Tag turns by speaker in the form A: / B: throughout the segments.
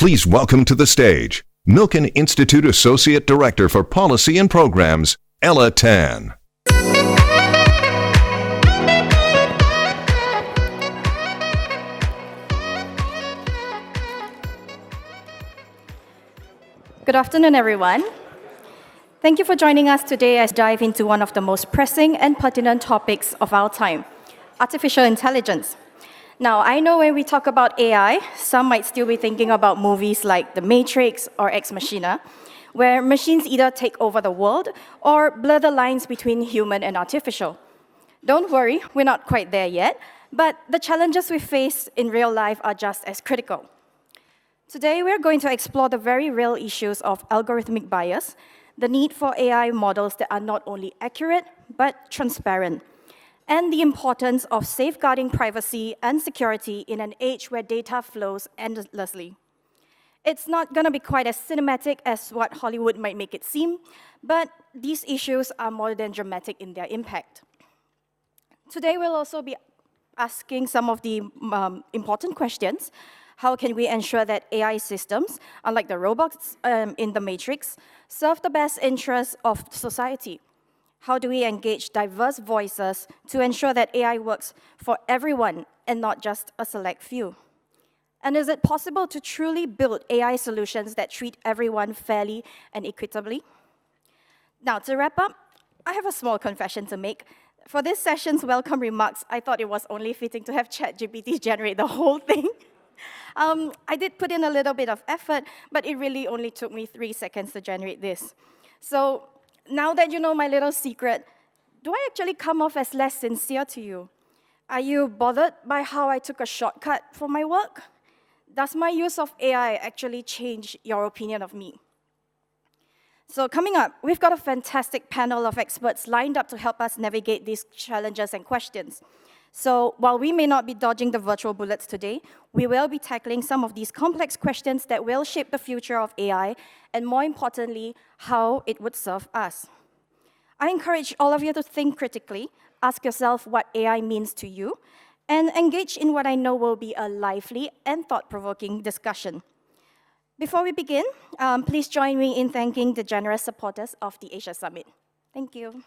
A: Please welcome to the stage Milken Institute Associate Director for Policy and Programs, Ella Tan.
B: Good afternoon, everyone. Thank you for joining us today as we dive into one of the most pressing and pertinent topics of our time, artificial intelligence. Now, I know when we talk about AI, some might still be thinking about movies like The Matrix or Ex Machina, where machines either take over the world or blur the lines between human and artificial. Don't worry, we're not quite there yet, but the challenges we face in real life are just as critical. Today, we're going to explore the very real issues of algorithmic bias, the need for AI models that are not only accurate, but transparent, and the importance of safeguarding privacy and security in an age where data flows endlessly. It's not going to be quite as cinematic as what Hollywood might make it seem, but these issues are more than dramatic in their impact. Today, we'll also be asking some of the important questions. How can we ensure that AI systems, unlike the robots in The Matrix, serve the best interests of society? How do we engage diverse voices to ensure that AI works for everyone and not just a select few? And is it possible to truly build AI solutions that treat everyone fairly and equitably? Now, to wrap up, I have a small confession to make. For this session's welcome remarks, I thought it was only fitting to have ChatGPT generate the whole thing. I did put in a little bit of effort, but it really only took me 3 seconds to generate this. So now that you know my little secret, do I actually come off as less sincere to you? Are you bothered by how I took a shortcut for my work? Does my use of AI actually change your opinion of me? So coming up, we've got a fantastic panel of experts lined up to help us navigate these challenges and questions. So while we may not be dodging the virtual bullets today, we will be tackling some of these complex questions that will shape the future of AI, and more importantly, how it would serve us. I encourage all of you to think critically, ask yourself what AI means to you, and engage in what I know will be a lively and thought-provoking discussion. Before we begin, please join me in thanking the generous supporters of the Asia Summit. Thank you.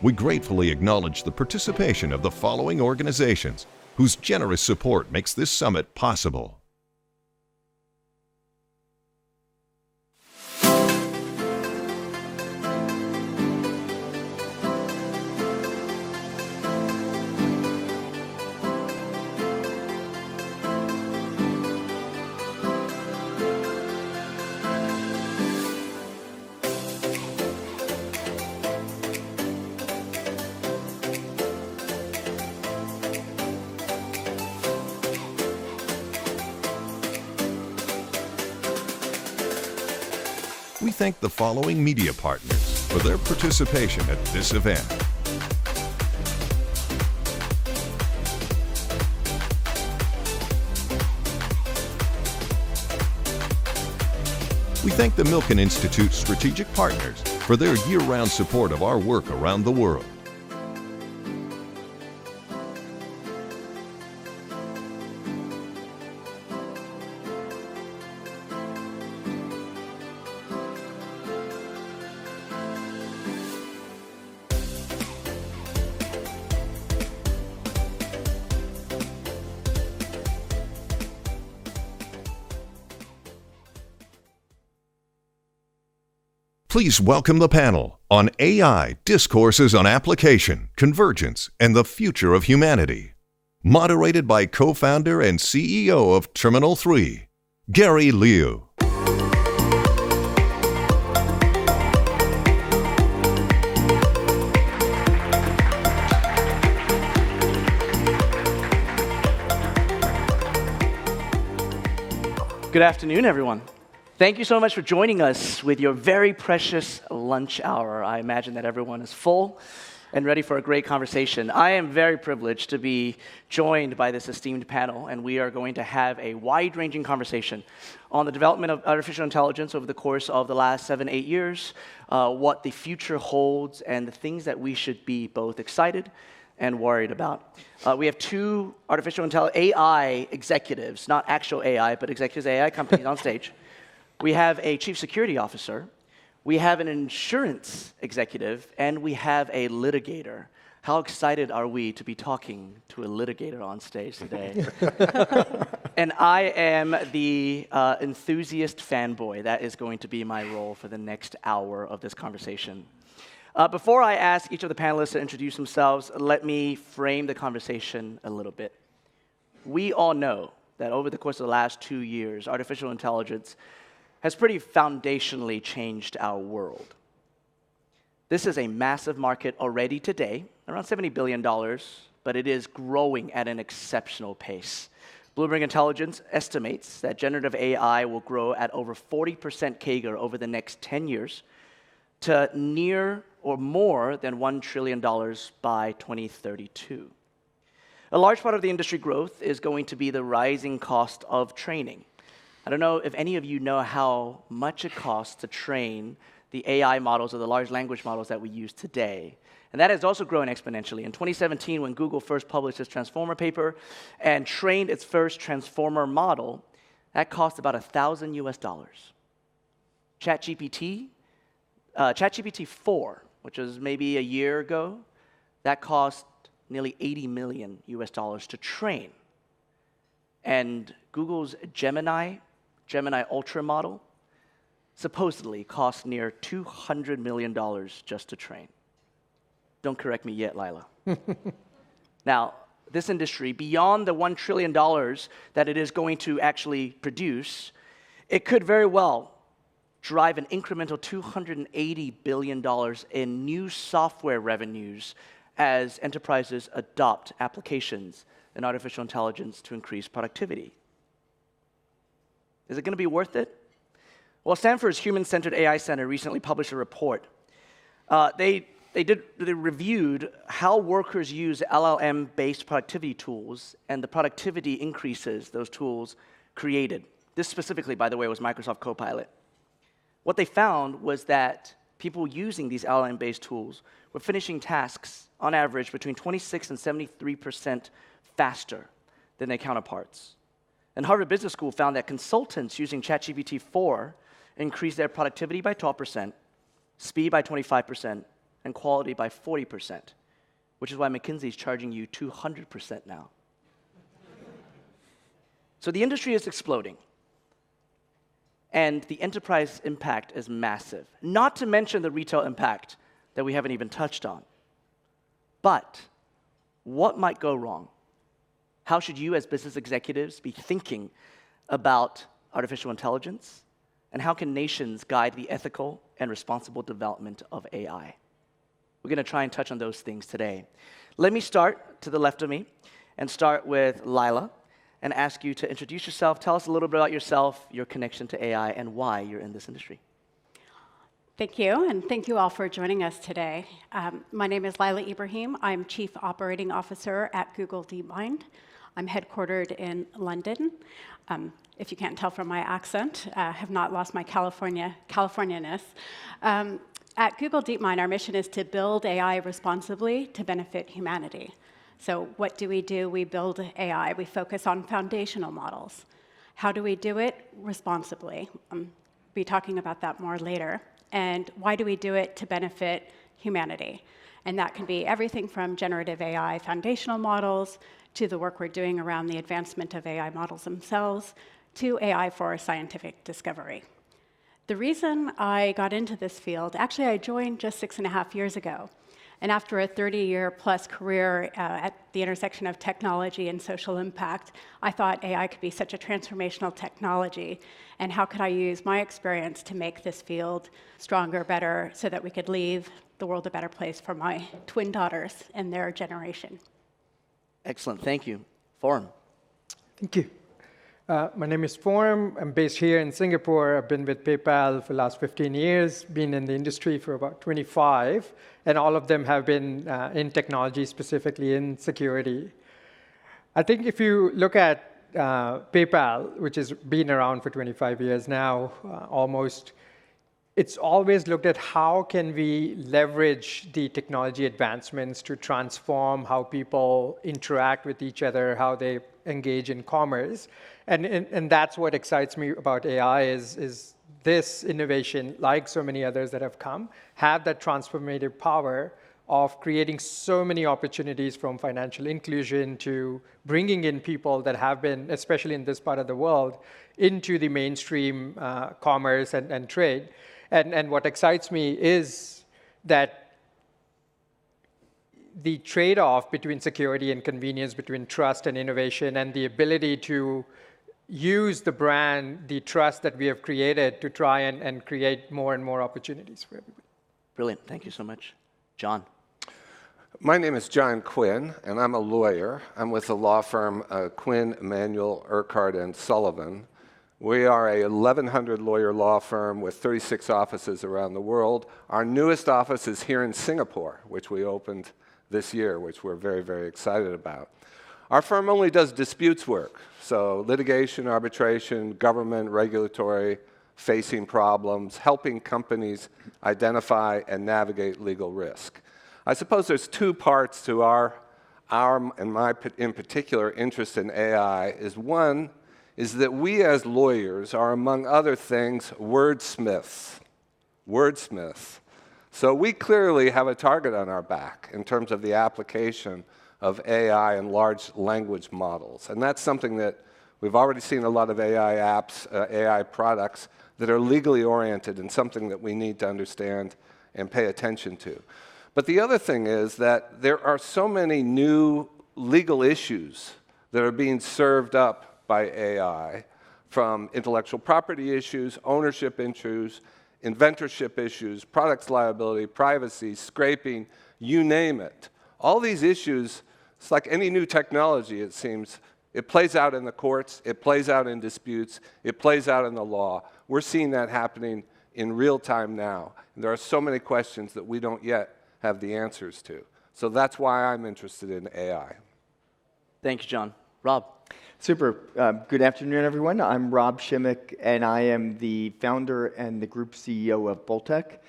A: We gratefully acknowledge the participation of the following organizations, whose generous support makes this summit possible. We thank the following media partners for their participation at this event. We thank the Milken Institute Strategic Partners for their year-round support of our work around the world. Please welcome the panel on AI, Discourses on Application, Convergence, and the Future of Humanity. Moderated by co-founder and CEO of Terminal 3, Gary Liu.
C: Good afternoon, everyone. Thank you so much for joining us with your very precious lunch hour. I imagine that everyone is full and ready for a great conversation. I am very privileged to be joined by this esteemed panel, and we are going to have a wide-ranging conversation on the development of artificial intelligence over the course of the last 7-8 years, what the future holds, and the things that we should be both excited and worried about. We have two artificial intelligence AI executives, not actual AI, but executives AI companies on stage. We have a chief security officer. We have an insurance executive, and we have a litigator. How excited are we to be talking to a litigator on stage today? And I am the enthusiast fanboy. That is going to be my role for the next hour of this conversation. Before I ask each of the panelists to introduce themselves, let me frame the conversation a little bit. We all know that over the course of the last 2 years, artificial intelligence has pretty foundationally changed our world. This is a massive market already today, around $70 billion, but it is growing at an exceptional pace. Bloomberg Intelligence estimates that generative AI will grow at over 40% CAGR over the next 10 years to near or more than $1 trillion by 2032. A large part of the industry growth is going to be the rising cost of training. I don't know if any of you know how much it costs to train the AI models or the large language models that we use today. And that has also grown exponentially. In 2017, when Google first published its Transformer paper and trained its first Transformer model, that cost about $1,000 US. ChatGPT 4, which was maybe a year ago, that cost nearly $80 million US to train. And Google's Gemini Ultra model, supposedly cost near $200 million just to train. Don't correct me yet, Lila. Now, this industry, beyond the $1 trillion that it is going to actually produce, it could very well drive an incremental $280 billion in new software revenues as enterprises adopt applications in artificial intelligence to increase productivity. Is it going to be worth it? Well, Stanford's Human-Centered AI Center recently published a report. They reviewed how workers use LLM-based productivity tools and the productivity increases those tools created. This specifically, by the way, was Microsoft Copilot. What they found was that people using these LLM-based tools were finishing tasks, on average, between 26 and 73% faster than their counterparts. And Harvard Business School found that consultants using ChatGPT 4 increased their productivity by 12%, speed by 25%, and quality by 40%, which is why McKinsey is charging you 200% now. So the industry is exploding, and the enterprise impact is massive, not to mention the retail impact that we haven't even touched on. But what might go wrong? How should you as business executives be thinking about artificial intelligence? And how can nations guide the ethical and responsible development of AI? We're going to try and touch on those things today. Let me start to the left of me and start with Lila and ask you to introduce yourself. Tell us a little bit about yourself, your connection to AI, and why you're in this industry.
D: Thank you, and thank you all for joining us today. My name is Lila Ibrahim. I'm Chief Operating Officer at Google DeepMind. I'm headquartered in London. If you can't tell from my accent, I have not lost my California-ness. At Google DeepMind, our mission is to build AI responsibly to benefit humanity. So what do? We build AI. We focus on foundational models. How do we do it? Responsibly. I'll be talking about that more later. And why do we do it? To benefit humanity. And that can be everything from generative AI foundational models to the work we're doing around the advancement of AI models themselves, to AI for scientific discovery. The reason I got into this field, actually I joined just 6.5 years ago. And after a 30-year-plus career at the intersection of technology and social impact, I thought AI could be such a transformational technology. And how could I use my experience to make this field stronger, better, so that we could leave the world a better place for my twin daughters and their generation?
C: Excellent, thank you. Forum.
E: Thank you. My name is Forum. I'm based here in Singapore. I've been with PayPal for the last 15 years, been in the industry for about 25, and all of them have been in technology, specifically in security. I think if you look at PayPal, which has been around for 25 years now, almost, it's always looked at how can we leverage the technology advancements to transform how people interact with each other, how they engage in commerce. And that's what excites me about AI is this innovation, like so many others that have come, have that transformative power of creating so many opportunities from financial inclusion to bringing in people that have been, especially in this part of the world, into the mainstream commerce and trade. And what excites me is that the trade-off between security and convenience, between trust and innovation, and the ability to use the brand, the trust that we have created to try and create more and more opportunities for everybody.
C: Brilliant. Thank you so much. John.
F: My name is John Quinn, and I'm a lawyer. I'm with the law firm Quinn, Emanuel, Urquhart, and Sullivan. We are a 1,100 lawyer law firm with 36 offices around the world. Our newest office is here in Singapore, which we opened this year, which we're very, very excited about. Our firm only does disputes work, so litigation, arbitration, government, regulatory, facing problems, helping companies identify and navigate legal risk. I suppose there's two parts to our and my in particular interest in AI. One is that we as lawyers are, among other things, wordsmiths. So we clearly have a target on our back in terms of the application of AI and large language models. And that's something that we've already seen a lot of AI apps, AI products that are legally oriented and something that we need to understand and pay attention to. But the other thing is that there are so many new legal issues that are being served up by AI, from intellectual property issues, ownership issues, inventorship issues, products liability, privacy, scraping, you name it. All these issues, it's like any new technology, it seems, it plays out in the courts, it plays out in disputes, it plays out in the law. We're seeing that happening in real time now. And there are so many questions that we don't yet have the answers to. So that's why I'm interested in AI.
C: Thank you, John. Rob.
G: Super. Good afternoon, everyone. I'm Rob Shimmick, and I am the founder and the group CEO of Boltec.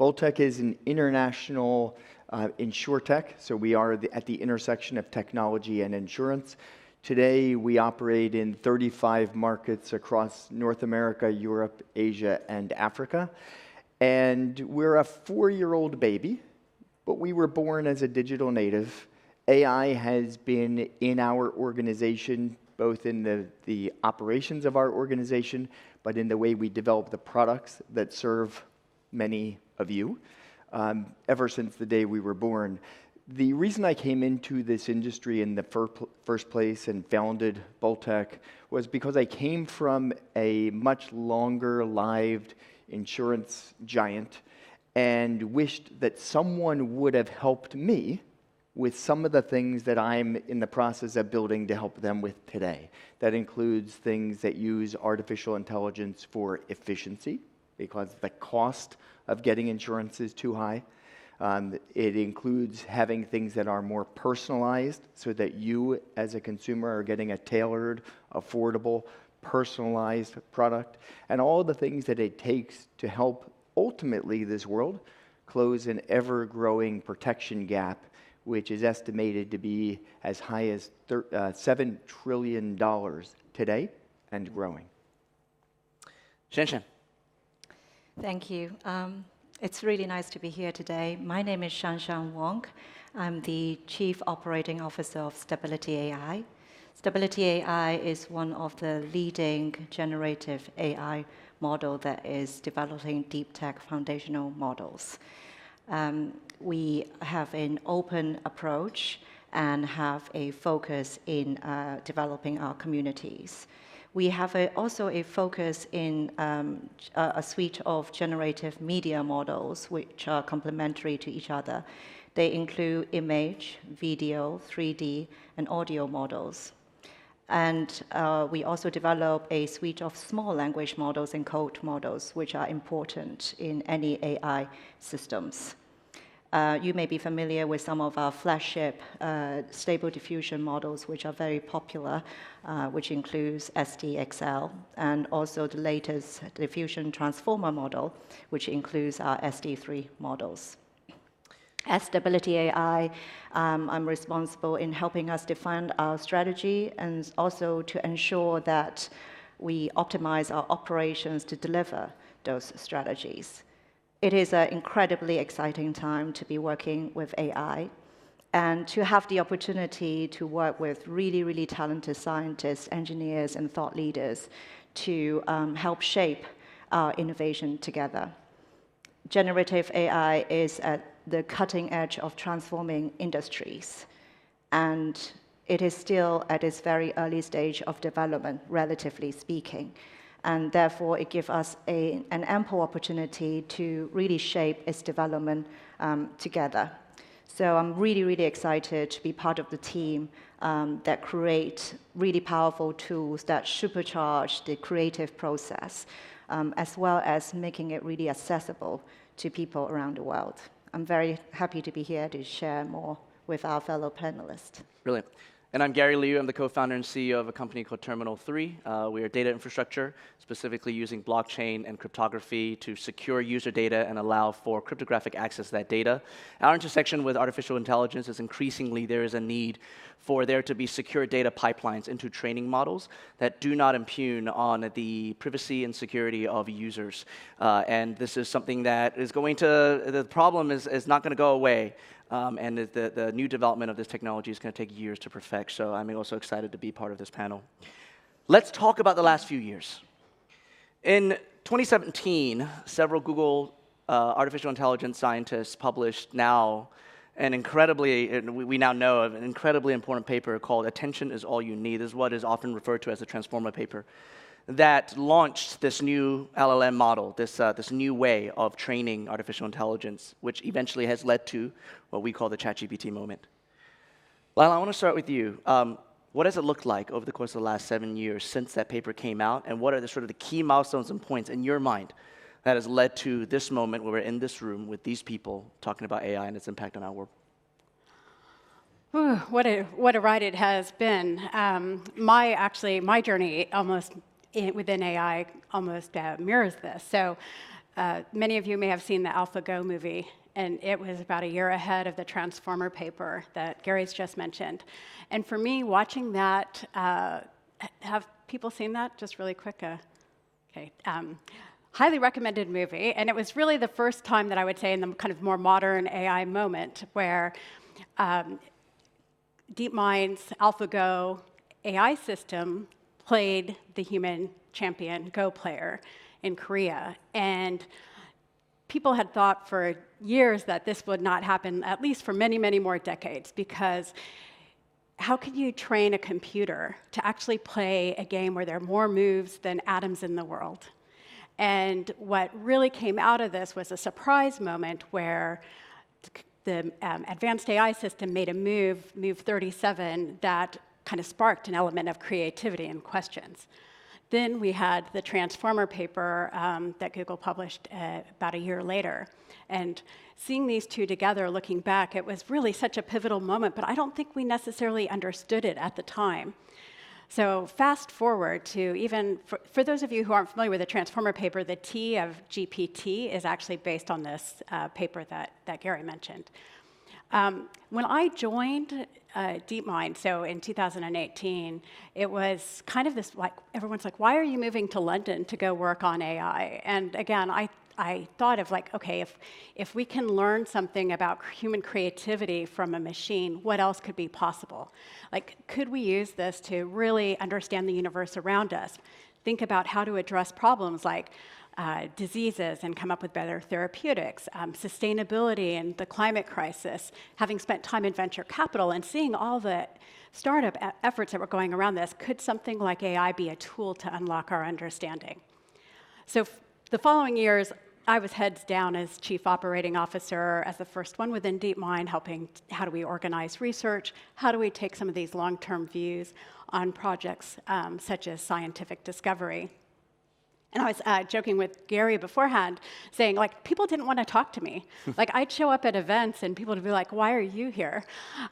G: Boltec is an international insurtech, so we are at the intersection of technology and insurance. Today, we operate in 35 markets across North America, Europe, Asia, and Africa. And we're a 4-year-old baby, but we were born as a digital native. AI has been in our organization, both in the operations of our organization, but in the way we develop the products that serve many of you, ever since the day we were born. The reason I came into this industry in the first place and founded Boltec was because I came from a much longer-lived insurance giant and wished that someone would have helped me with some of the things that I'm in the process of building to help them with today. That includes things that use artificial intelligence for efficiency, because the cost of getting insurance is too high. It includes having things that are more personalized so that you as a consumer are getting a tailored, affordable, personalized product, and all the things that it takes to help ultimately this world close an ever-growing protection gap, which is estimated to be as high as $7 trillion today and growing.
C: Shen.
H: Thank you. It's really nice to be here today. My name is Shanshan Wong. I'm the Chief Operating Officer of Stability AI. Stability AI is one of the leading generative AI model that is developing deep tech foundational models. We have an open approach and have a focus in developing our communities. We have also a focus in a suite of generative media models which are complementary to each other. They include image, video, 3D, and audio models. And we also develop a suite of small language models and code models, which are important in any AI systems. You may be familiar with some of our flagship stable diffusion models, which are very popular, which includes SDXL, and also the latest diffusion transformer model, which includes our SD3 models. At Stability AI, I'm responsible in helping us define our strategy and also to ensure that we optimize our operations to deliver those strategies. It is an incredibly exciting time to be working with AI and to have the opportunity to work with really, really talented scientists, engineers, and thought leaders to help shape our innovation together. Generative AI is at the cutting edge of transforming industries, and it is still at its very early stage of development, relatively speaking. And therefore, it gives us an ample opportunity to really shape its development together. So I'm really, really excited to be part of the team that create really powerful tools that supercharge the creative process, as well as making it really accessible to people around the world. I'm very happy to be here to share more with our fellow panelists.
C: Brilliant. And I'm Gary Liu. I'm the co-founder and CEO of a company called Terminal 3. We are data infrastructure, specifically using blockchain and cryptography to secure user data and allow for cryptographic access to that data. Our intersection with artificial intelligence is increasingly there is a need for there to be secure data pipelines into training models that do not impugn on the privacy and security of users. And this is something that is going to, the problem is not going to go away. And the new development of this technology is going to take years to perfect, so I'm also excited to be part of this panel. Let's talk about the last few years. In 2017, several Google artificial intelligence scientists published now an incredibly, we now know of an incredibly important paper called Attention is All You Need. This is what is often referred to as the transformer paper, that launched this new LLM model, this new way of training artificial intelligence, which eventually has led to what we call the ChatGPT moment. Lila, I want to start with you. What has it looked like over the course of the last 7 years since that paper came out, and what are the sort of the key milestones and points in your mind that has led to this moment where we're in this room with these people talking about AI and its impact on our world?
D: Ooh, what a ride it has been. My journey almost within AI almost mirrors this. So many of you may have seen the AlphaGo movie, and it was about a year ahead of the Transformer paper that Gary's just mentioned. And for me, watching that, have people seen that? Just really quick. Okay. Highly recommended movie, and it was really the first time that I would say in the kind of more modern AI moment where DeepMind's AlphaGo AI system played the human champion Go player in Korea. And people had thought for years that this would not happen, at least for many, many more decades, because how can you train a computer to actually play a game where there are more moves than atoms in the world? And what really came out of this was a surprise moment where the advanced AI system made a move 37, that kind of sparked an element of creativity and questions. Then we had the Transformer paper that Google published about a year later. And seeing these two together, looking back, it was really such a pivotal moment, but I don't think we necessarily understood it at the time. So fast forward to even, for those of you who aren't familiar with the Transformer paper, the T of GPT is actually based on this paper that Gary mentioned. When I joined DeepMind, so in 2018, it was kind of this, like, everyone's like, why are you moving to London to go work on AI? And again, I thought of like, okay, if we can learn something about human creativity from a machine, what else could be possible? Like, could we use this to really understand the universe around us? Think about how to address problems like diseases and come up with better therapeutics, sustainability and the climate crisis, having spent time in venture capital and seeing all the startup efforts that were going around this, could something like AI be a tool to unlock our understanding? So the following years, I was heads down as chief operating officer, as the first one within DeepMind, helping how do we organize research, how do we take some of these long-term views on projects such as scientific discovery. And I was joking with Gary beforehand, saying, like, people didn't want to talk to me. Like, I'd show up at events, and people would be like, why are you here?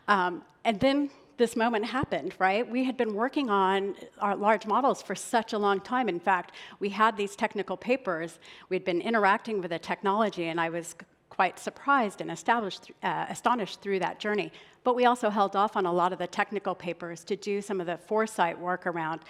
D: And then this moment happened, right? We had been working on our large models for such a long time. In fact, we had these technical papers. We'd been interacting with the technology, and I was quite surprised and astonished through that journey. But we also held off on a lot of the technical papers to do some of the foresight work around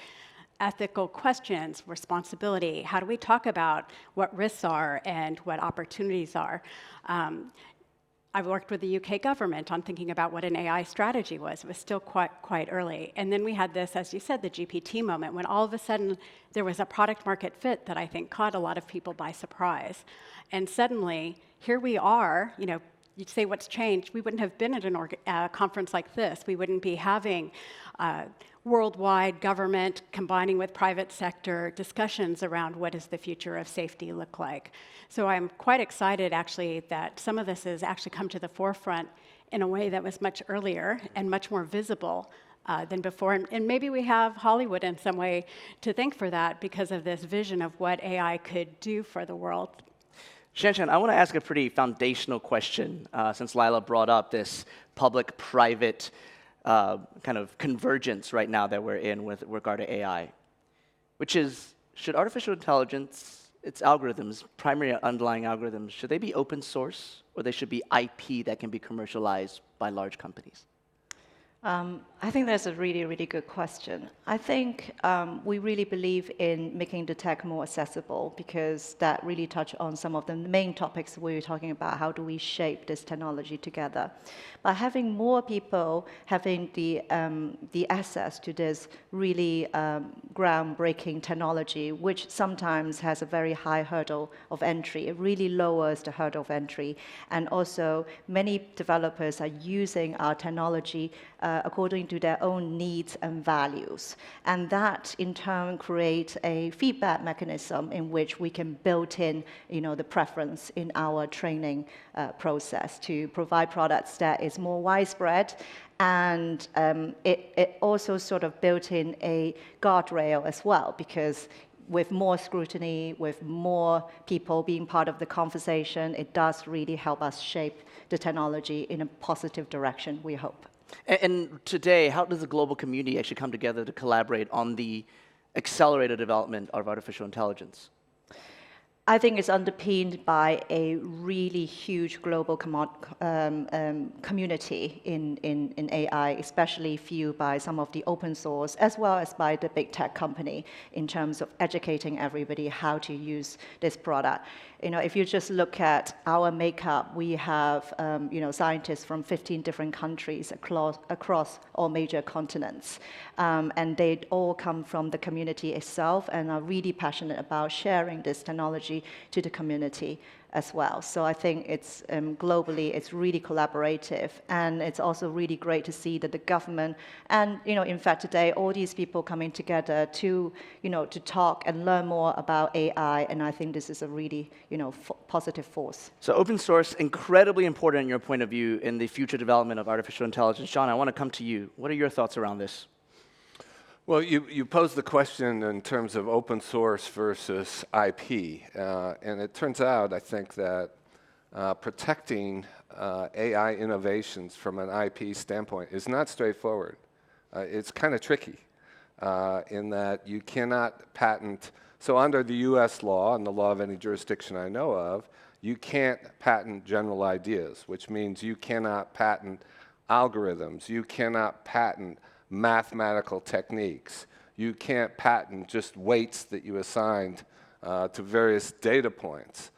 D: ethical questions, responsibility. How do we talk about what risks are and what opportunities are? I've worked with the UK government on thinking about what an AI strategy was. It was still quite early. And then we had this, as you said, the GPT moment, when all of a sudden there was a product market fit that I think caught a lot of people by surprise. And suddenly, here we are, you'd say what's changed. We wouldn't have been at a conference like this. We wouldn't be having worldwide government combining with private sector discussions around what does the future of safety look like. So I'm quite excited, actually, that some of this has actually come to the forefront in a way that was much earlier and much more visible than before. And maybe we have Hollywood in some way to thank for that because of this vision of what AI could do for the world.
C: Shanshan, I want to ask a pretty foundational question, since Lila brought up this public-private kind of convergence right now that we're in with regard to AI, which is, should artificial intelligence, its algorithms, primary underlying algorithms, should they be open source, or they should be IP that can be commercialized by large companies?
H: I think that's a really, really good question. I think we really believe in making the tech more accessible because that really touches on some of the main topics we were talking about. How do we shape this technology together? By having more people having the access to this really groundbreaking technology, which sometimes has a very high hurdle of entry, it really lowers the hurdle of entry. And also, many developers are using our technology according to their own needs and values. And that, in turn, creates a feedback mechanism in which we can build in the preference in our training process to provide products that is more widespread. And it also sort of built in a guardrail as well, because with more scrutiny, with more people being part of the conversation, it does really help us shape the technology in a positive direction, we hope.
C: And today, how does the global community actually come together to collaborate on the accelerated development of artificial intelligence?
H: I think it's underpinned by a really huge global community in AI, especially fueled by some of the open source, as well as by the big tech company in terms of educating everybody how to use this product. If you just look at our makeup, we have scientists from 15 different countries across all major continents. And they all come from the community itself and are really passionate about sharing this technology to the community as well. So I think it's globally, it's really collaborative. And it's also really great to see that the government and, in fact, today, all these people coming together to talk and learn more about AI. And I think this is a really, positive force.
C: So open source, incredibly important in your point of view in the future development of artificial intelligence. Sean, I want to come to you. What are your thoughts around this?
F: Well, you posed the question in terms of open source versus IP, and it turns out, I think, that protecting AI innovations from an IP standpoint is not straightforward. It's kind of tricky in that you cannot patent. So under the US law and the law of any jurisdiction I know of, you can't patent general ideas, which means you cannot patent algorithms, you cannot patent mathematical techniques. You can't patent just weights that you assigned to various data points.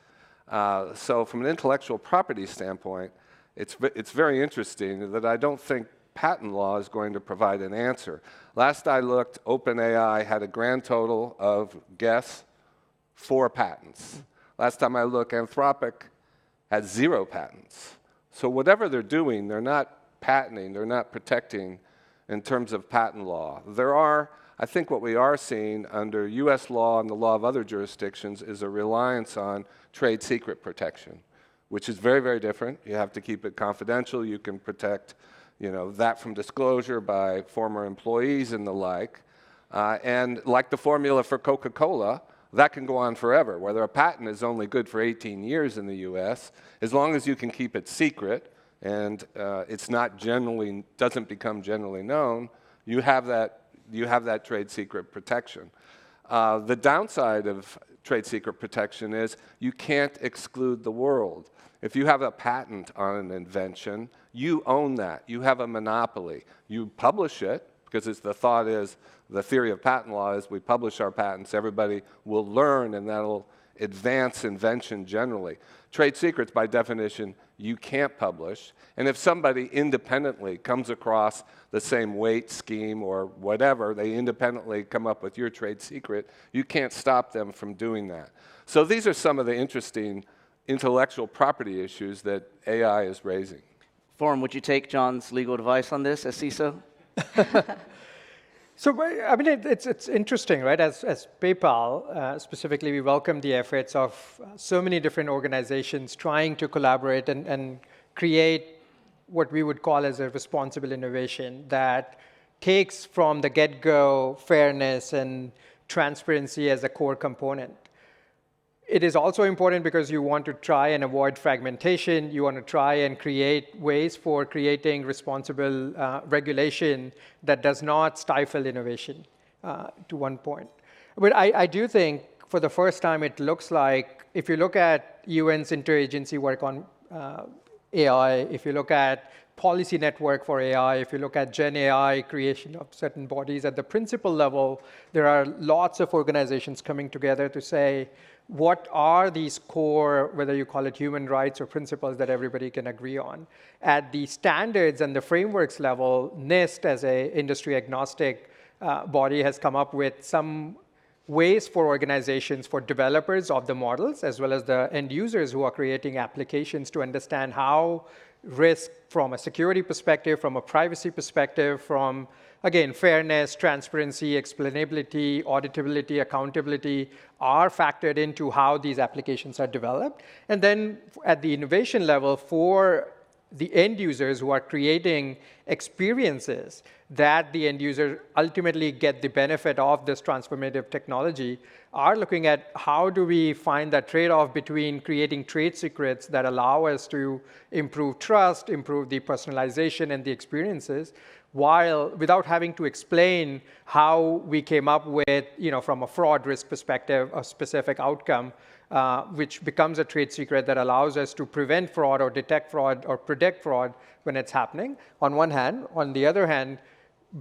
F: So from an intellectual property standpoint, it's very interesting that I don't think patent law is going to provide an answer. Last I looked, OpenAI had a grand total of, guess, 4 patents. Last time I looked, Anthropic had 0 patents. So whatever they're doing, they're not patenting, they're not protecting in terms of patent law. I think what we are seeing under US law and the law of other jurisdictions is a reliance on trade secret protection, which is very, very different. You have to keep it confidential. You can protect that from disclosure by former employees and the like. And like the formula for Coca-Cola, that can go on forever. Whether a patent is only good for 18 years in the US, as long as you can keep it secret and it's not generally, doesn't become generally known, you have that trade secret protection. The downside of trade secret protection is you can't exclude the world. If you have a patent on an invention, you own that. You have a monopoly. You publish it, because the theory of patent law is we publish our patents, everybody will learn, and that'll advance invention generally. Trade secrets, by definition, you can't publish. And if somebody independently comes across the same weight scheme or whatever, they independently come up with your trade secret, you can't stop them from doing that. So these are some of the interesting intellectual property issues that AI is raising.
C: Forum, would you take John's legal advice on this as CISO?
E: So, I mean, it's interesting, right? As PayPal, specifically, we welcome the efforts of so many different organizations trying to collaborate and create what we would call as a responsible innovation that takes from the get-go fairness and transparency as a core component. It is also important because you want to try and avoid fragmentation. You want to try and create ways for creating responsible regulation that does not stifle innovation, to one point. But I do think for the first time it looks like, if you look at UN's interagency work on AI, if you look at policy network for AI, if you look at Gen AI creation of certain bodies at the principal level, there are lots of organizations coming together to say, what are these core, whether you call it human rights or principles that everybody can agree on? At the standards and the frameworks level, NIST as a industry agnostic body has come up with some ways for organizations, for developers of the models, as well as the end users who are creating applications to understand how risk from a security perspective, from a privacy perspective, from, again, fairness, transparency, explainability, auditability, accountability are factored into how these applications are developed. And then at the innovation level, for the end users who are creating experiences that the end user ultimately get the benefit of this transformative technology, are looking at how do we find that trade-off between creating trade secrets that allow us to improve trust, improve the personalization and the experiences, while without having to explain how we came up with, from a fraud risk perspective, a specific outcome, which becomes a trade secret that allows us to prevent fraud or detect fraud or predict fraud when it's happening, on one hand. On the other hand,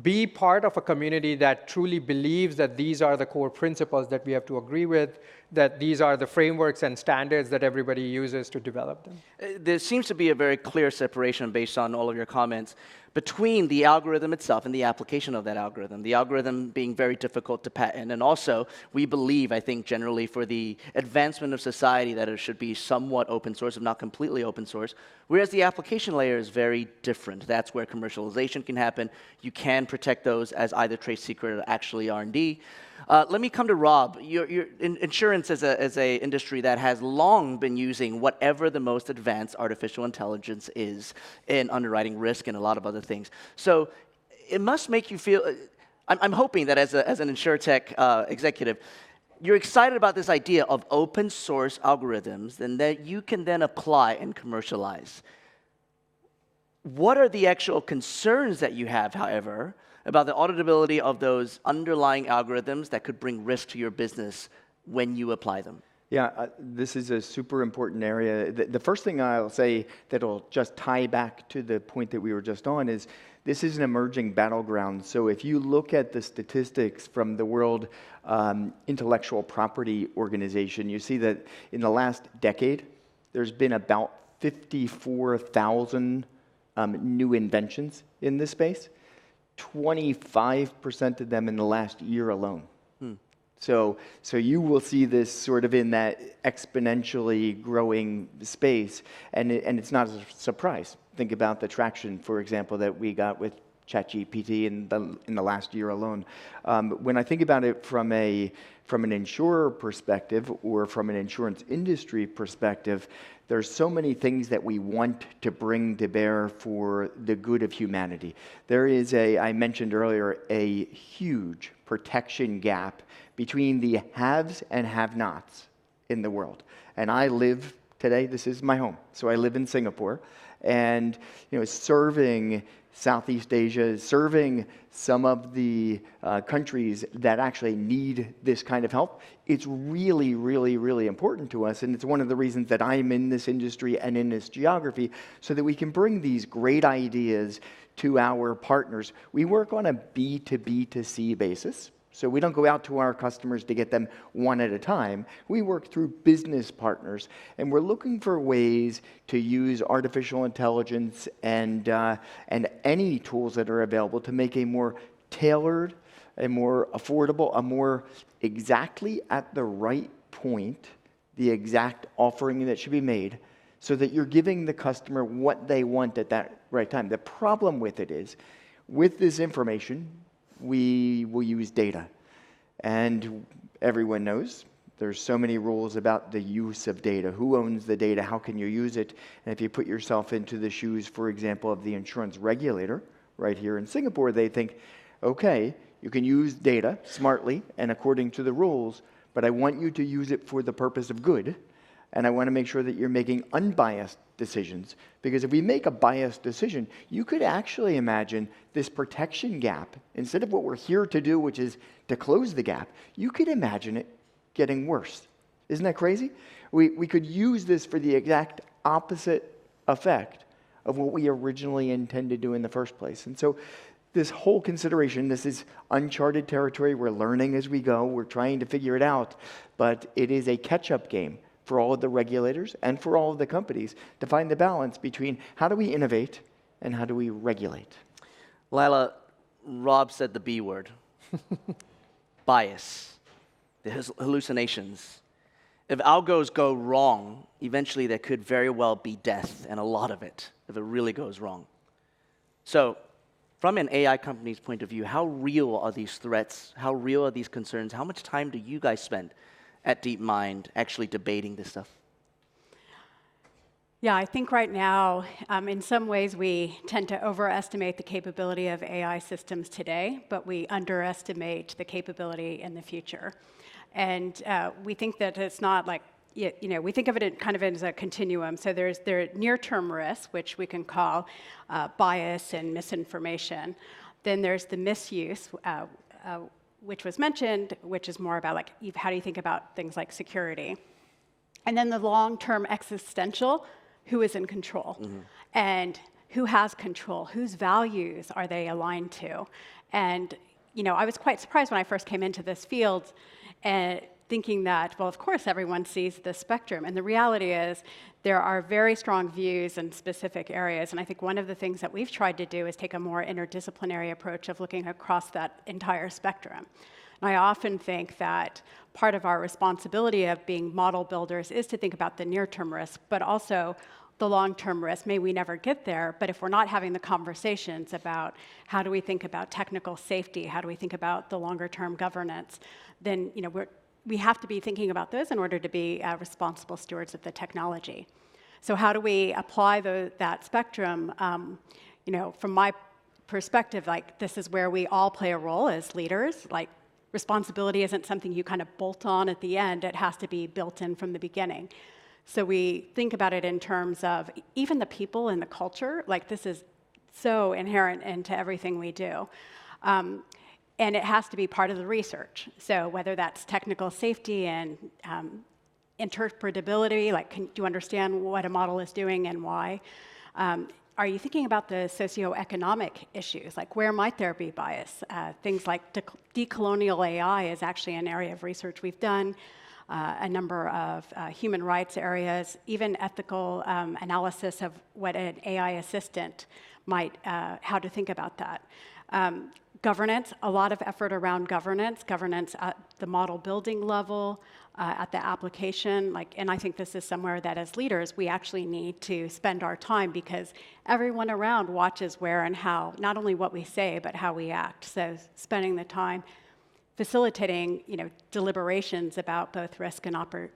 E: be part of a community that truly believes that these are the core principles that we have to agree with, that these are the frameworks and standards that everybody uses to develop them.
C: There seems to be a very clear separation based on all of your comments between the algorithm itself and the application of that algorithm. The algorithm being very difficult to patent, and also we believe, I think generally for the advancement of society, that it should be somewhat open source, if not completely open source, whereas the application layer is very different. That's where commercialization can happen. You can protect those as either trade secret or actually R&D. Let me come to Rob. Insurance is a industry that has long been using whatever the most advanced artificial intelligence is in underwriting risk and a lot of other things. So it must make you feel, I'm hoping that as an InsurTech executive, you're excited about this idea of open source algorithms and that you can then apply and commercialize. What are the actual concerns that you have, however, about the auditability of those underlying algorithms that could bring risk to your business when you apply them?
G: Yeah, this is a super important area. The first thing I'll say that'll just tie back to the point that we were just on is this is an emerging battleground. So if you look at the statistics from the World Intellectual Property Organization, you see that in the last decade, there's been about 54,000 new inventions in this space. 25% of them in the last year alone. So you will see this sort of in that exponentially growing space, and it's not a surprise. Think about the traction, for example, that we got with ChatGPT in the last year alone. When I think about it from an insurer perspective or from an insurance industry perspective, there's so many things that we want to bring to bear for the good of humanity. There is I mentioned earlier, a huge protection gap between the haves and have-nots in the world. And I live today, this is my home, so I live in Singapore, and serving Southeast Asia, serving some of the countries that actually need this kind of help, it's really, really, really important to us. And it's one of the reasons that I'm in this industry and in this geography, so that we can bring these great ideas to our partners. We work on a B2B2C basis. So we don't go out to our customers to get them one at a time. We work through business partners, and we're looking for ways to use artificial intelligence and any tools that are available to make a more tailored, a more affordable, a more exactly at the right point, the exact offering that should be made, so that you're giving the customer what they want at that right time. The problem with it is, with this information, we will use data. And everyone knows there's so many rules about the use of data. Who owns the data? How can you use it? And if you put yourself into the shoes, for example, of the insurance regulator right here in Singapore, they think, okay, you can use data smartly and according to the rules, but I want you to use it for the purpose of good. And I want to make sure that you're making unbiased decisions. Because if we make a biased decision, you could actually imagine this protection gap. Instead of what we're here to do, which is to close the gap, you could imagine it getting worse. Isn't that crazy? We could use this for the exact opposite effect of what we originally intended to do in the first place. And so this whole consideration, this is uncharted territory. We're learning as we go. We're trying to figure it out. But it is a catch-up game for all of the regulators and for all of the companies to find the balance between how do we innovate and how do we regulate.
C: Lila, Rob said the B word. Bias. The hallucinations. If algos go wrong, eventually there could very well be death, and a lot of it, if it really goes wrong. So, from an AI company's point of view, how real are these threats? How real are these concerns? How much time do you guys spend at DeepMind actually debating this stuff?
D: Yeah, I think right now, in some ways, we tend to overestimate the capability of AI systems today, but we underestimate the capability in the future. And we think that it's not like, we think of it kind of as a continuum. So there are near-term risks, which we can call bias and misinformation. Then there's the misuse, which was mentioned, which is more about like, how do you think about things like security? And then the long-term existential, who is in control? Mm-hmm. And who has control? Whose values are they aligned to? And I was quite surprised when I first came into this field and thinking that, well, of course, everyone sees the spectrum. And the reality is there are very strong views in specific areas. And I think one of the things that we've tried to do is take a more interdisciplinary approach of looking across that entire spectrum. And I often think that part of our responsibility of being model builders is to think about the near-term risk, but also the long-term risk. May we never get there, but if we're not having the conversations about how do we think about technical safety, how do we think about the longer-term governance, then we have to be thinking about those in order to be responsible stewards of the technology. So how do we apply that spectrum? From my perspective, like this is where we all play a role as leaders. Like responsibility isn't something you kind of bolt on at the end. It has to be built in from the beginning. So we think about it in terms of even the people and the culture. Like this is so inherent into everything we do. And it has to be part of the research. So whether that's technical safety and interpretability, like do you understand what a model is doing and why? Are you thinking about the socioeconomic issues? Like where might there be bias? Things like decolonial AI is actually an area of research we've done. A number of human rights areas, even ethical analysis of what an AI assistant might, how to think about that. Governance, a lot of effort around governance at the model building level, at the application, and I think this is somewhere that as leaders, we actually need to spend our time because everyone around watches where and how, not only what we say, but how we act. So spending the time facilitating, deliberations about both risk and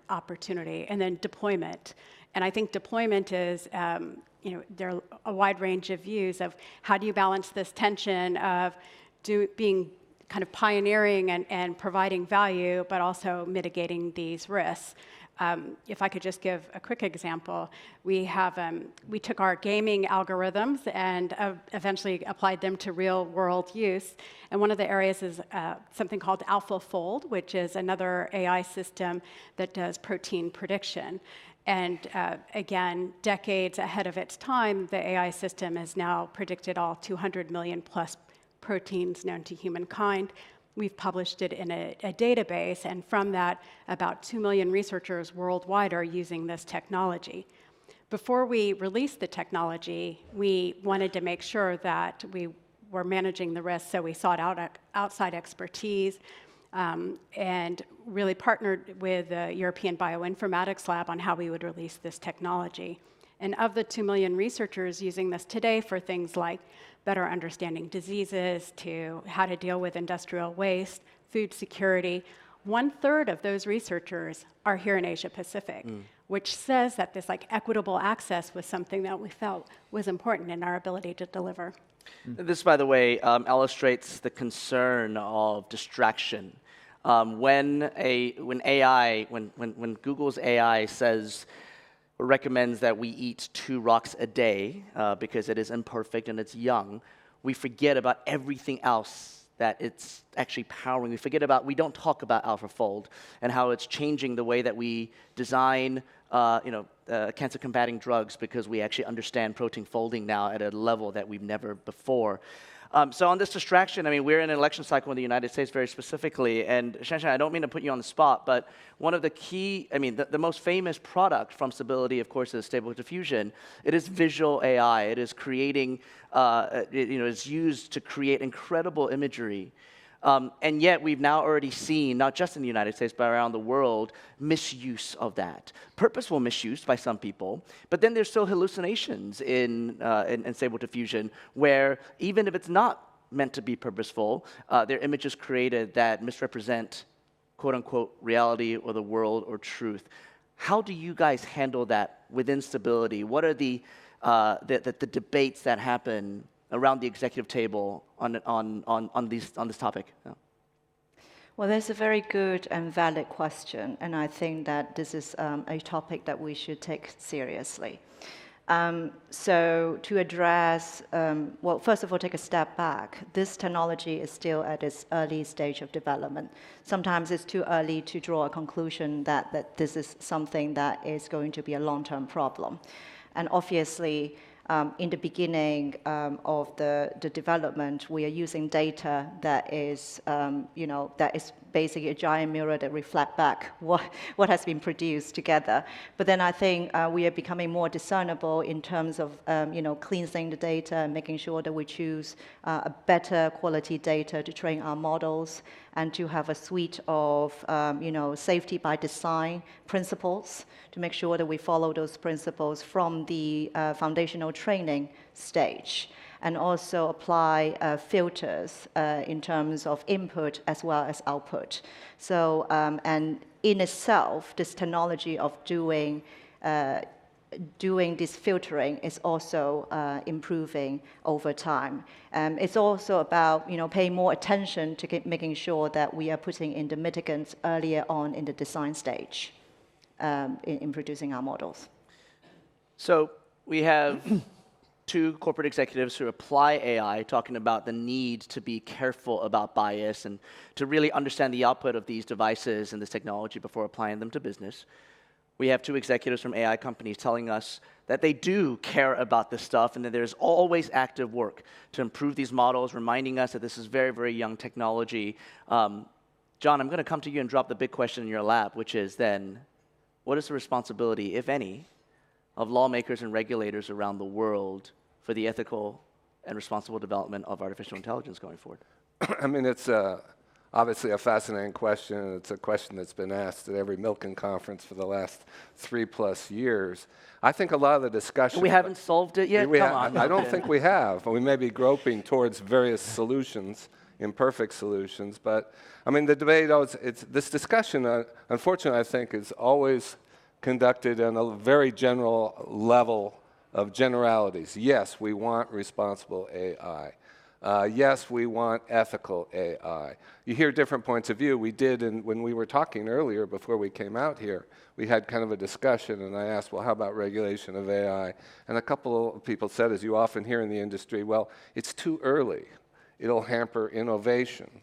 D: opportunity, and then deployment. And I think deployment is, there are a wide range of views of how do you balance this tension of being kind of pioneering and providing value, but also mitigating these risks. If I could just give a quick example, we took our gaming algorithms and eventually applied them to real-world use. And one of the areas is something called AlphaFold, which is another AI system that does protein prediction. And again, decades ahead of its time, the AI system has now predicted all 200 million plus proteins known to humankind. We've published it in a database, and from that, about 2 million researchers worldwide are using this technology. Before we released the technology, we wanted to make sure that we were managing the risk, so we sought out outside expertise and really partnered with the European Bioinformatics Lab on how we would release this technology. And of the 2 million researchers using this today for things like better understanding diseases, to how to deal with industrial waste, food security, 1/3 of those researchers are here in Asia Pacific, which says that this equitable access was something that we felt was important in our ability to deliver.
C: This, by the way, illustrates the concern of distraction. When Google's AI says or recommends that we eat 2 rocks a day because it is imperfect and it's young, we forget about everything else that it's actually powering. We don't talk about AlphaFold and how it's changing the way that we design cancer-combating drugs because we actually understand protein folding now at a level that we've never before. So on this distraction, we're in an election cycle in the United States very specifically, and Shanshan, I don't mean to put you on the spot, but one of the key, the most famous product from Stability, of course, is Stable Diffusion. It is visual AI. It is creating, it's used to create incredible imagery. And yet we've now already seen, not just in the United States, but around the world, misuse of that. Purposeful misuse by some people, but then there's still hallucinations in Stable Diffusion, where even if it's not meant to be purposeful, there are images created that misrepresent, quote-unquote, reality or the world or truth. How do you guys handle that within Stability? What are the debates that happen around the executive table on this topic? Yeah.
H: Well, that's a very good and valid question, and I think that this is a topic that we should take seriously. So to address, well, first of all, take a step back. This technology is still at its early stage of development. Sometimes it's too early to draw a conclusion that this is something that is going to be a long-term problem. And obviously, in the beginning of the development, we are using data that is, that is basically a giant mirror that reflect back what has been produced together. But then I think we are becoming more discernible in terms of, cleansing the data and making sure that we choose a better quality data to train our models and to have a suite of, safety by design principles to make sure that we follow those principles from the foundational training stage, and also apply filters in terms of input as well as output. So, and in itself, this technology of doing this filtering is also improving over time. It's also about paying more attention to making sure that we are putting in the mitigants earlier on in the design stage in producing our models.
C: So we have 2 corporate executives who apply AI talking about the need to be careful about bias and to really understand the output of these devices and this technology before applying them to business. We have 2 executives from AI companies telling us that they do care about this stuff and that there's always active work to improve these models, reminding us that this is very, very young technology. John, I'm going to come to you and drop the big question in your lap, which is then, what is the responsibility, if any, of lawmakers and regulators around the world for the ethical and responsible development of artificial intelligence going forward?
F: I mean, it's obviously a fascinating question. It's a question that's been asked at every Milken conference for the last 3+ years. I think a lot of the discussion...
C: We haven't solved it yet? Come on.
F: I don't think we have. We may be groping towards various solutions, imperfect solutions, but I mean, the debate, this discussion, unfortunately, I think, is always conducted on a very general level of generalities. Yes, we want responsible AI. Yes, we want ethical AI. You hear different points of view. We did, when we were talking earlier before we came out here, we had kind of a discussion, and I asked, well, how about regulation of AI? And a couple of people said, as you often hear in the industry, well, it's too early. It'll hamper innovation.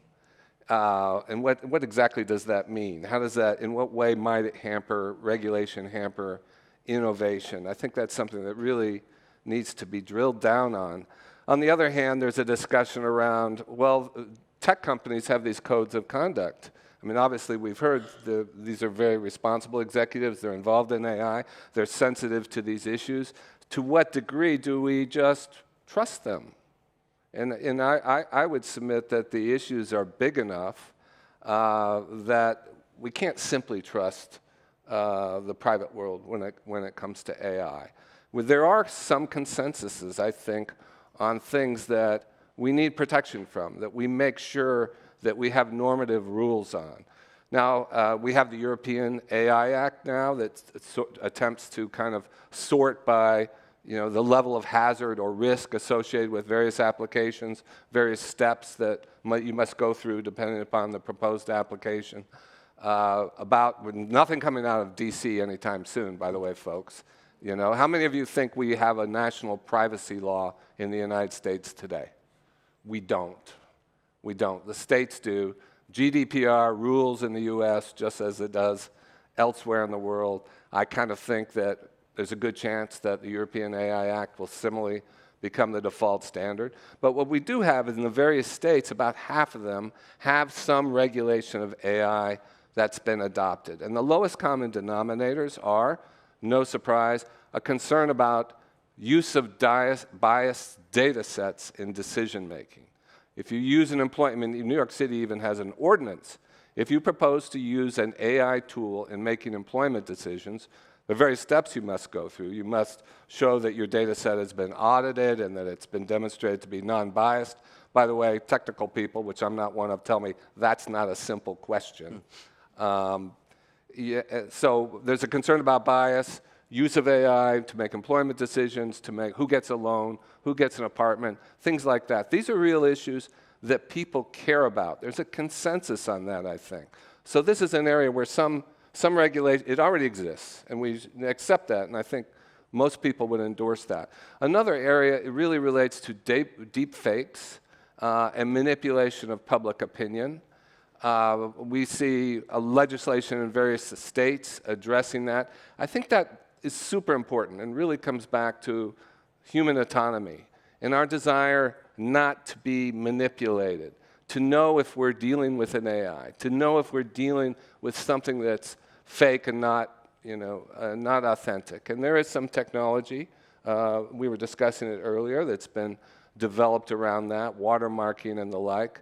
F: And what exactly does that mean? How does that, in what way might it hamper regulation, hamper innovation? I think that's something that really needs to be drilled down on. On the other hand, there's a discussion around, well, tech companies have these codes of conduct. I mean, obviously, we've heard these are very responsible executives. They're involved in AI. They're sensitive to these issues. To what degree do we just trust them? And I would submit that the issues are big enough that we can't simply trust the private world when it comes to AI. There are some consensuses, I think, on things that we need protection from, that we make sure that we have normative rules on. Now, we have the European AI Act now that attempts to kind of sort by the level of hazard or risk associated with various applications, various steps that you must go through depending upon the proposed application. With nothing coming out of DC anytime soon, by the way, folks. How many of you think we have a national privacy law in the United States today? We don't. We don't. The states do. GDPR rules in the US just as it does elsewhere in the world. I kind of think that there's a good chance that the European AI Act will similarly become the default standard. But what we do have is in the various states, about half of them have some regulation of AI that's been adopted. And the lowest common denominators are, no surprise, a concern about use of biased data sets in decision making. If you use an employment, New York City even has an ordinance. If you propose to use an AI tool in making employment decisions, the various steps you must go through. You must show that your data set has been audited and that it's been demonstrated to be non-biased. By the way, technical people, which I'm not one of, tell me that's not a simple question. So there's a concern about bias, use of AI to make employment decisions, to make who gets a loan, who gets an apartment, things like that. These are real issues that people care about. There's a consensus on that, I think. So this is an area where some regulation, it already exists, and we accept that, and I think most people would endorse that. Another area, it really relates to deep fakes and manipulation of public opinion. We see a legislation in various states addressing that. I think that is super important and really comes back to human autonomy and our desire not to be manipulated, to know if we're dealing with an AI, to know if we're dealing with something that's fake and not authentic. And there is some technology, we were discussing it earlier, that's been developed around that, watermarking and the like.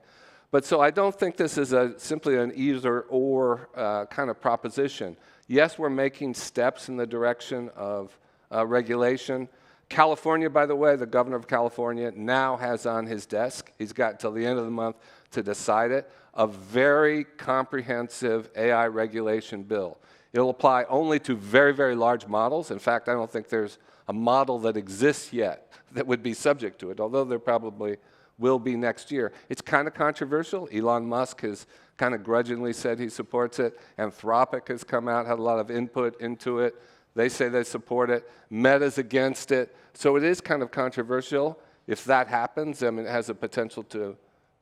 F: But so I don't think this is simply an either-or kind of proposition. Yes, we're making steps in the direction of regulation. California, by the way, the governor of California now has on his desk, he's got till the end of the month to decide it, a very comprehensive AI regulation bill. It'll apply only to very, very large models. In fact, I don't think there's a model that exists yet that would be subject to it, although there probably will be next year. It's kind of controversial. Elon Musk has kind of grudgingly said he supports it. Anthropic has come out, had a lot of input into it. They say they support it. Meta's against it. So it is kind of controversial. If that happens, I mean, it has the potential to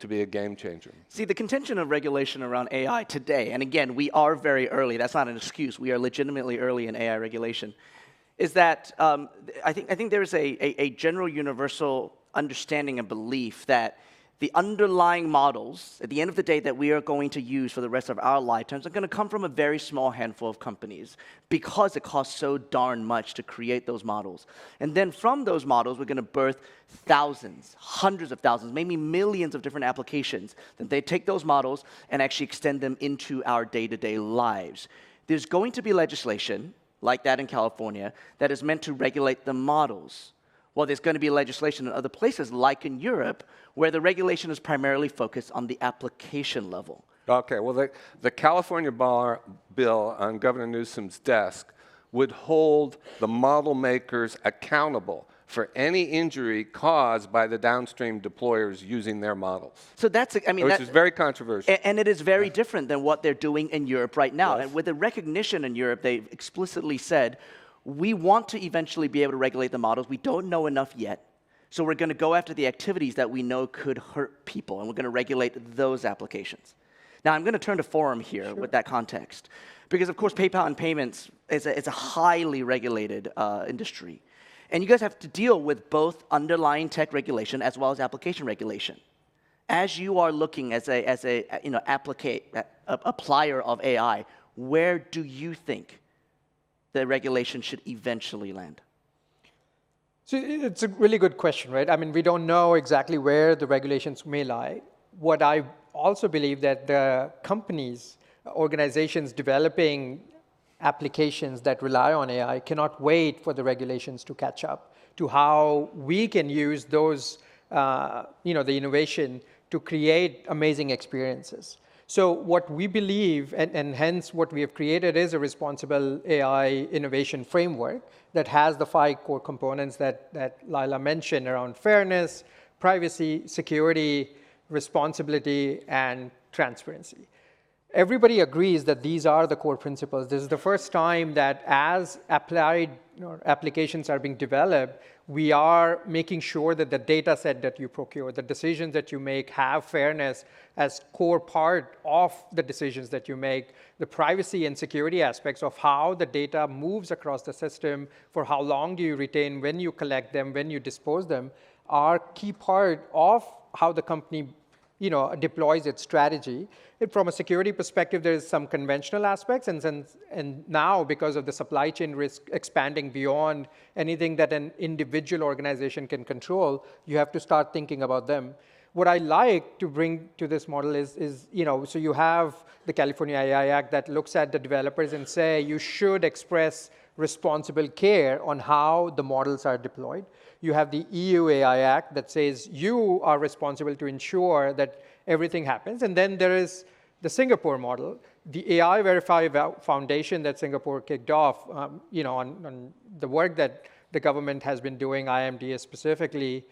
F: be a game changer.
C: See, the contention of regulation around AI today, and again, we are very early. That's not an excuse. We are legitimately early in AI regulation. Is that I think there is a general universal understanding and belief that the underlying models, at the end of the day, that we are going to use for the rest of our lifetimes are going to come from a very small handful of companies because it costs so darn much to create those models. And then from those models, we're going to birth thousands, hundreds of thousands, maybe millions of different applications. Then they take those models and actually extend them into our day-to-day lives. There's going to be legislation like that in California that is meant to regulate the models. Well, there's going to be legislation in other places, like in Europe, where the regulation is primarily focused on the application level.
F: Okay, well, the California bill on Governor Newsom's desk would hold the model makers accountable for any injury caused by the downstream deployers using their models.
C: So that's, I mean,
F: which is very controversial.
C: And it is very different than what they're doing in Europe right now.
F: Yes.
C: And with the recognition in Europe, they've explicitly said, we want to eventually be able to regulate the models. We don't know enough yet. So we're going to go after the activities that we know could hurt people, and we're going to regulate those applications. Now, I'm going to turn to Forum here with that context. Because, of course, PayPal and payments is a highly regulated industry. And you guys have to deal with both underlying tech regulation as well as application regulation. As you are looking as a applier of AI, where do you think the regulation should eventually land?
E: So it's a really good question, right? I mean, we don't know exactly where the regulations may lie. What I also believe that the companies, organizations developing applications that rely on AI cannot wait for the regulations to catch up to how we can use those, the innovation to create amazing experiences. So what we believe, and hence what we have created, is a responsible AI innovation framework that has the 5 core components that Lila mentioned around fairness, privacy, security, responsibility, and transparency. Everybody agrees that these are the core principles. This is the first time that as applied applications are being developed, we are making sure that the data set that you procure, the decisions that you make have fairness as core part of the decisions that you make, the privacy and security aspects of how the data moves across the system, for how long do you retain, when you collect them, when you dispose them, are key part of how the company deploys its strategy. From a security perspective, there's some conventional aspects, and now because of the supply chain risk expanding beyond anything that an individual organization can control, you have to start thinking about them. What I like to bring to this model is so you have the California AI Act that looks at the developers and say you should express responsible care on how the models are deployed. You have the EU AI Act that says you are responsible to ensure that everything happens. And then there is the Singapore model, the AI Verify Foundation that Singapore kicked off, on the work that the government has been doing, IMDS specifically,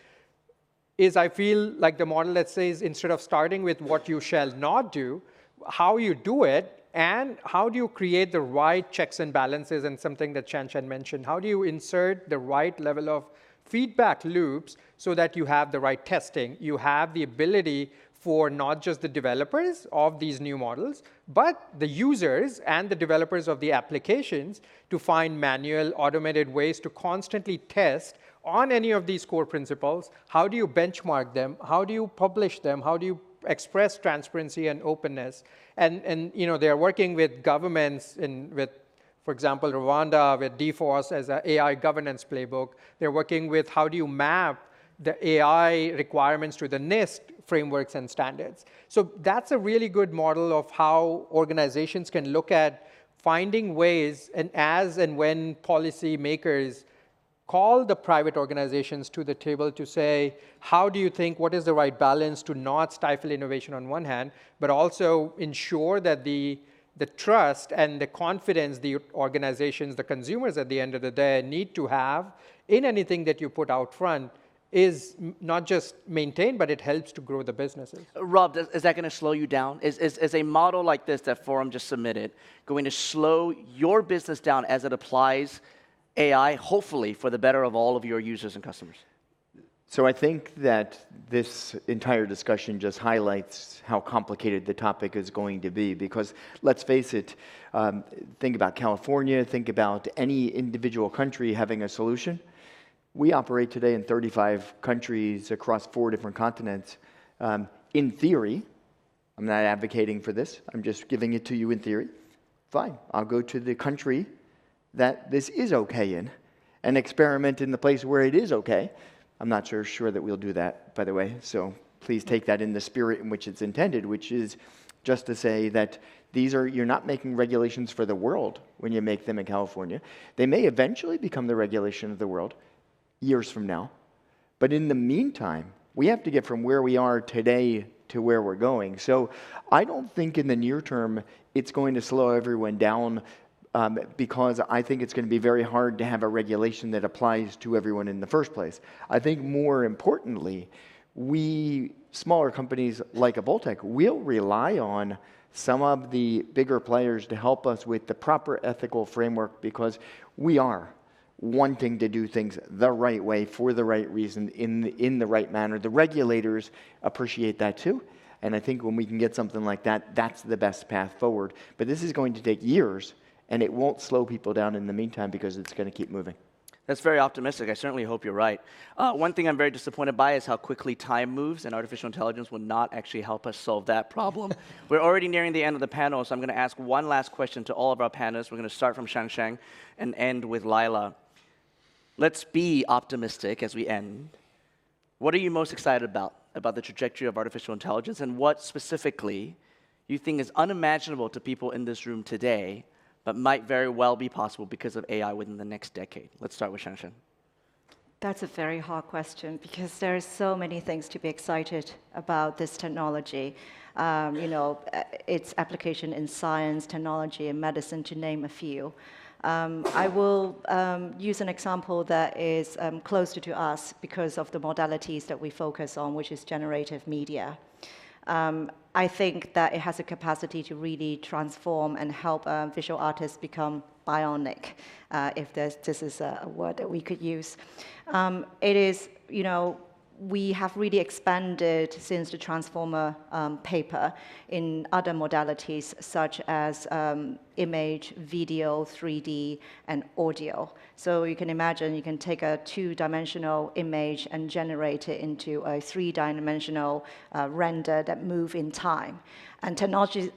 E: is I feel like the model that says instead of starting with what you shall not do, how you do it, and how do you create the right checks and balances, and something that Shanshan mentioned, how do you insert the right level of feedback loops so that you have the right testing, you have the ability for not just the developers of these new models, but the users and the developers of the applications to find manual, automated ways to constantly test on any of these core principles. How do you benchmark them? How do you publish them? How do you express transparency and openness? And they're working with governments with, for example, Rwanda with DFOS as an AI governance playbook. They're working with how do you map the AI requirements to the NIST frameworks and standards. So that's a really good model of how organizations can look at finding ways, and as and when policy makers call the private organizations to the table to say, how do you think, what is the right balance to not stifle innovation on one hand, but also ensure that the trust and the confidence the organizations, the consumers at the end of the day need to have in anything that you put out front is not just maintained, but it helps to grow the businesses.
C: Rob, is that going to slow you down? Is a model like this that Forum just submitted going to slow your business down as it applies AI, hopefully for the better of all of your users and customers?
G: So I think that this entire discussion just highlights how complicated the topic is going to be, because let's face it, think about California, think about any individual country having a solution. We operate today in 35 countries across 4 different continents. In theory, I'm not advocating for this, I'm just giving it to you in theory. Fine, I'll go to the country that this is okay in and experiment in the place where it is okay. I'm not sure that we'll do that, by the way, so please take that in the spirit in which it's intended, which is just to say that you're not making regulations for the world when you make them in California. They may eventually become the regulation of the world years from now. But in the meantime, we have to get from where we are today to where we're going. So I don't think in the near term it's going to slow everyone down because I think it's going to be very hard to have a regulation that applies to everyone in the first place. I think more importantly, we, smaller companies like a Boltec, will rely on some of the bigger players to help us with the proper ethical framework because we are wanting to do things the right way for the right reason in the right manner. The regulators appreciate that too. And I think when we can get something like that, that's the best path forward. But this is going to take years, and it won't slow people down in the meantime because it's going to keep moving.
C: That's very optimistic. I certainly hope you're right. One thing I'm very disappointed by is how quickly time moves, and artificial intelligence will not actually help us solve that problem. We're already nearing the end of the panel, so I'm going to ask one last question to all of our panelists. We're going to start from Shang and end with Lila. Let's be optimistic as we end. What are you most excited about the trajectory of artificial intelligence, and what specifically you think is unimaginable to people in this room today, but might very well be possible because of AI within the next decade? Let's start with Shang.
H: That's a very hard question because there are so many things to be excited about this technology. Its application in science, technology, and medicine, to name a few. I will use an example that is closer to us because of the modalities that we focus on, which is generative media. I think that it has a capacity to really transform and help visual artists become bionic, if this is a word that we could use. It is, we have really expanded since the Transformer paper in other modalities such as image, video, 3D, and audio. So you can imagine you can take a two-dimensional image and generate it into a three-dimensional render that move in time. And technologies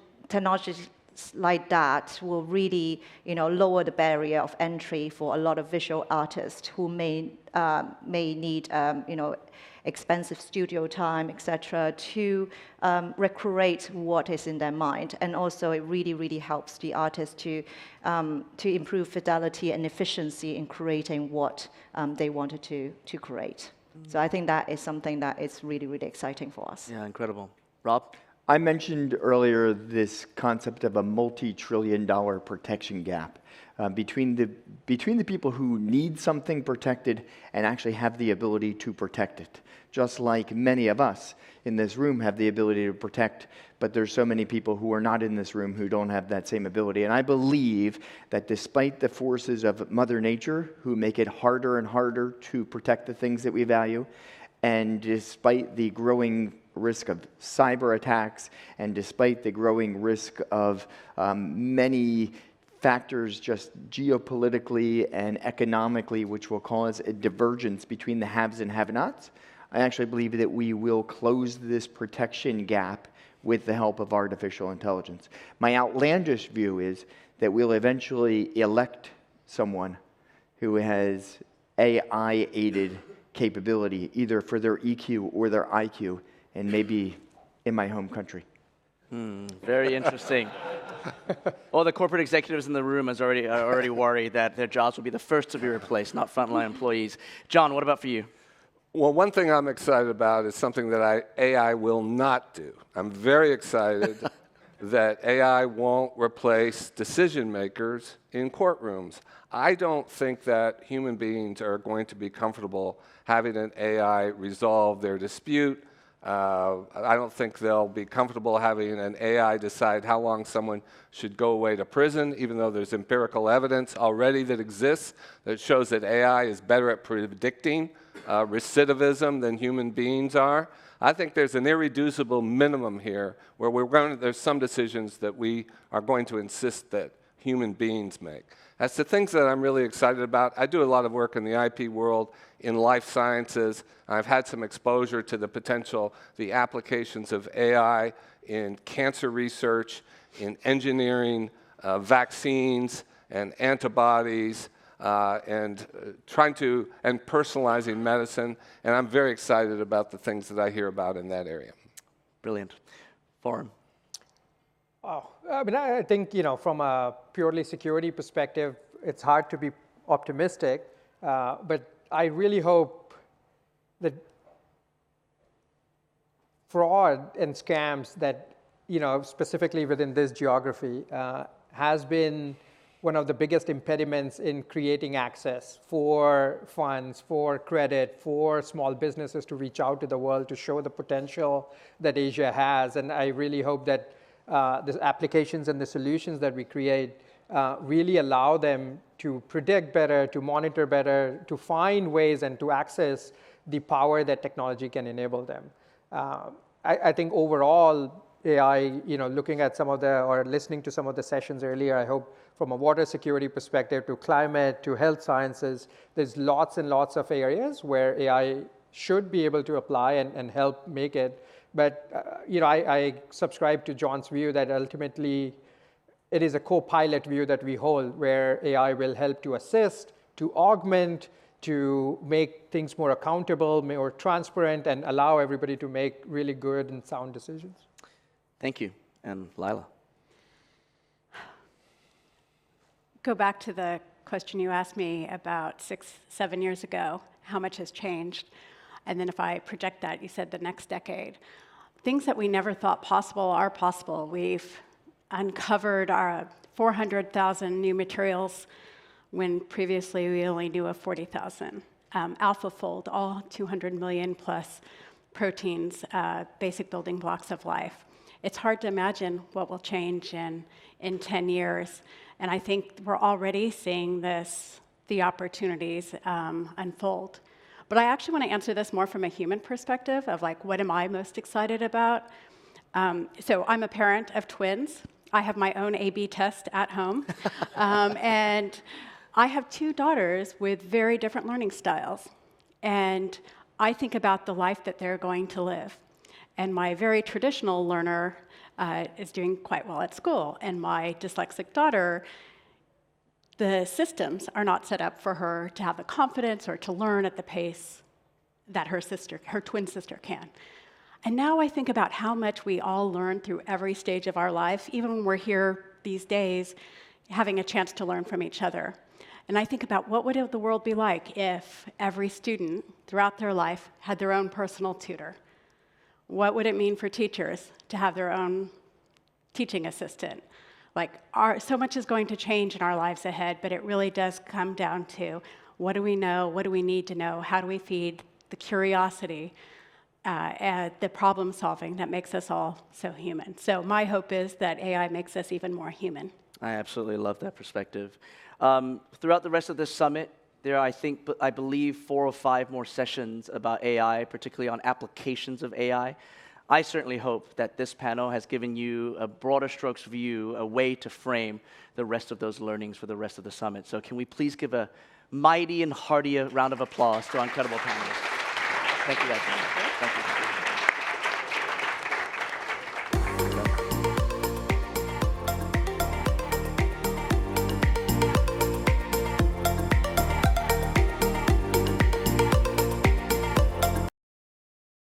H: like that will really, lower the barrier of entry for a lot of visual artists who may need, expensive studio time, etc., to recreate what is in their mind. And also, it really, really helps the artist to improve fidelity and efficiency in creating what they wanted to create. So I think that is something that is really, really exciting for us.
C: Yeah, incredible. Rob?
G: I mentioned earlier this concept of a multi-trillion-dollar protection gap between the people who need something protected and actually have the ability to protect it. Just like many of us in this room have the ability to protect, but there's so many people who are not in this room who don't have that same ability. And I believe that despite the forces of Mother Nature, who make it harder and harder to protect the things that we value, and despite the growing risk of cyber attacks, and despite the growing risk of many factors just geopolitically and economically, which will cause a divergence between the haves and have-nots, I actually believe that we will close this protection gap with the help of artificial intelligence. My outlandish view is that we'll eventually elect someone who has AI-aided capability, either for their EQ or their IQ, and maybe in my home country.
C: Very interesting. All the corporate executives in the room are already worried that their jobs will be the first to be replaced, not frontline employees. John, what about for you?
F: Well, one thing I'm excited about is something that AI will not do. I'm very excited that AI won't replace decision makers in courtrooms. I don't think that human beings are going to be comfortable having an AI resolve their dispute. I don't think they'll be comfortable having an AI decide how long someone should go away to prison, even though there's empirical evidence already that exists that shows that AI is better at predicting recidivism than human beings are. I think there's an irreducible minimum here where there's some decisions that we are going to insist that human beings make. That's the things that I'm really excited about. I do a lot of work in the IP world, in life sciences. I've had some exposure to the potential, the applications of AI in cancer research, in engineering, vaccines and antibodies, and personalizing medicine. And I'm very excited about the things that I hear about in that area.
C: Brilliant. Forum.
E: Oh, I mean, I think, from a purely security perspective, it's hard to be optimistic, but I really hope that fraud and scams that, specifically within this geography, has been one of the biggest impediments in creating access for funds, for credit, for small businesses to reach out to the world to show the potential that Asia has. And I really hope that the applications and the solutions that we create really allow them to predict better, to monitor better, to find ways and to access the power that technology can enable them. I think overall, AI, looking at listening to some of the sessions earlier, I hope from a water security perspective to climate to health sciences, there's lots and lots of areas where AI should be able to apply and help make it. But I subscribe to John's view that ultimately it is a co-pilot view that we hold, where AI will help to assist, to augment, to make things more accountable, more transparent, and allow everybody to make really good and sound decisions.
C: Thank you. And Lila.
D: Go back to the question you asked me about 6-7 years ago, how much has changed? And then if I project that, you said the next decade. Things that we never thought possible are possible. We've uncovered our 400,000 new materials when previously we only knew of 40,000. AlphaFold, all 200 million plus proteins, basic building blocks of life. It's hard to imagine what will change in 10 years. And I think we're already seeing the opportunities unfold. But I actually want to answer this more from a human perspective of what am I most excited about? So I'm a parent of twins. I have my own A/B test at home. And I have 2 daughters with very different learning styles. And I think about the life that they're going to live. And my very traditional learner is doing quite well at school. And my dyslexic daughter, the systems are not set up for her to have the confidence or to learn at the pace that her twin sister can. And now I think about how much we all learn through every stage of our life, even when we're here these days, having a chance to learn from each other. And I think about what would the world be like if every student throughout their life had their own personal tutor? What would it mean for teachers to have their own teaching assistant? So much is going to change in our lives ahead, but it really does come down to what do we know, what do we need to know, how do we feed the curiosity, and the problem solving that makes us all so human. So my hope is that AI makes us even more human.
C: I absolutely love that perspective. Throughout the rest of this summit, there are, I believe, 4 or 5 more sessions about AI, particularly on applications of AI. I certainly hope that this panel has given you a broader strokes view, a way to frame the rest of those learnings for the rest of the summit. So can we please give a mighty and hearty round of applause to our incredible panelists. Thank you guys.